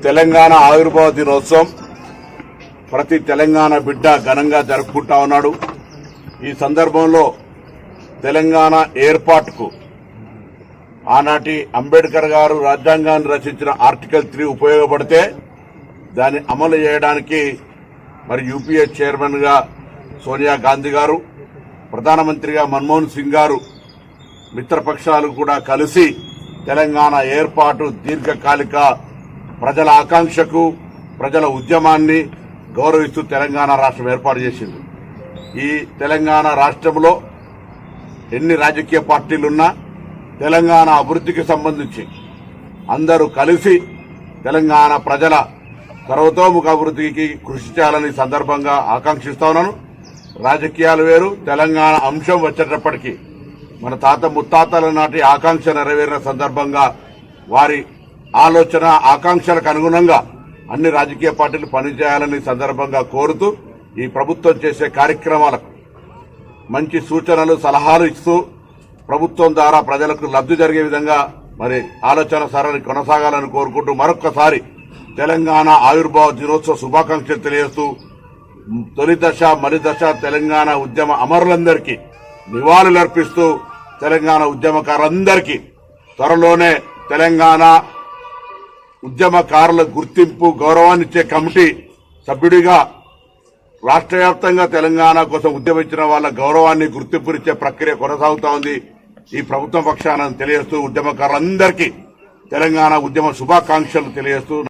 తెలంగాణ ఆవిర్భావ దినోత్సవం ప్రతి తెలంగాణ బిడ్డ ఘనంగా జరుపుకుంటా ఉన్నాడు. ఈ సందర్భంలో తెలంగాణ ఏర్పాటుకు ఆనాటి అంబేద్కర్ గారు రాజ్యాంగాన్ని రచించిన ఆర్టికల్ 3 ఉపయోగపడితే దాన్ని అమలు చేయడానికి మరి యూపీఏ చైర్మన్ గా సోనియా గాంధీ గారు, ప్రధానమంత్రిగా మన్మోహన్ సింగ్ గారు, మిత్రపక్షాలు కూడా కలిసి తెలంగాణ ఏర్పాటు దీర్ఘకాలిక ప్రజల ఆకాంక్షకు, ప్రజల ఉద్యమాన్ని గౌరవిస్తూ తెలంగాణ రాష్ట్రం ఏర్పాటు చేసింది. ఈ తెలంగాణ రాష్ట్రంలో ఎన్ని రాజకీయ పార్టీలున్నా తెలంగాణ అభివృద్ధికి సంబంధించి అందరూ కలిసి తెలంగాణ ప్రజల సర్వతోముఖ అభివృద్ధికి కృషి చేయాలని సందర్భంగా ఆకాంక్షిస్తా ఉన్నాను. రాజకీయాలు వేరు, తెలంగాణ అంశం వచ్చేటప్పటికీ మన తాత ముత్తాతల నాటి ఆకాంక్ష నెరవేరిన సందర్భంగా వారి ఆలోచన ఆకాంక్షలకు అనుగుణంగా అన్ని రాజకీయ పార్టీలు పనిచేయాలని సందర్భంగా కోరుతూ ఈ ప్రభుత్వం చేసే కార్యక్రమాలకు మంచి సూచనలు సలహాలు ఇస్తూ ప్రభుత్వం ద్వారా ప్రజలకు లబ్ధి జరిగే విధంగా మరి ఆలోచన సరళి కొనసాగాలని కోరుకుంటూ మరొక్కసారి తెలంగాణ ఆవిర్భావ దినోత్సవ శుభాకాంక్షలు తెలియజేస్తూ తొలి దశ మలి దశ తెలంగాణ ఉద్యమ అమరులందరికీ నివాళులర్పిస్తూ తెలంగాణ ఉద్యమకారులందరికీ త్వరలోనే తెలంగాణ ఉద్యమకారుల గుర్తింపు గౌరవాన్నిచ్చే కమిటీ సభ్యుడిగా రాష్ట్ర వ్యాప్తంగా తెలంగాణ కోసం ఉద్యమించిన వాళ్ళ గౌరవాన్ని గుర్తింపునిచ్చే ప్రక్రియ కొనసాగుతా ఉంది. ఈ ప్రభుత్వం పక్షాన తెలియజేస్తూ ఉద్యమకారులందరికీ తెలంగాణ ఉద్యమ శుభాకాంక్షలు తెలియజేస్తూ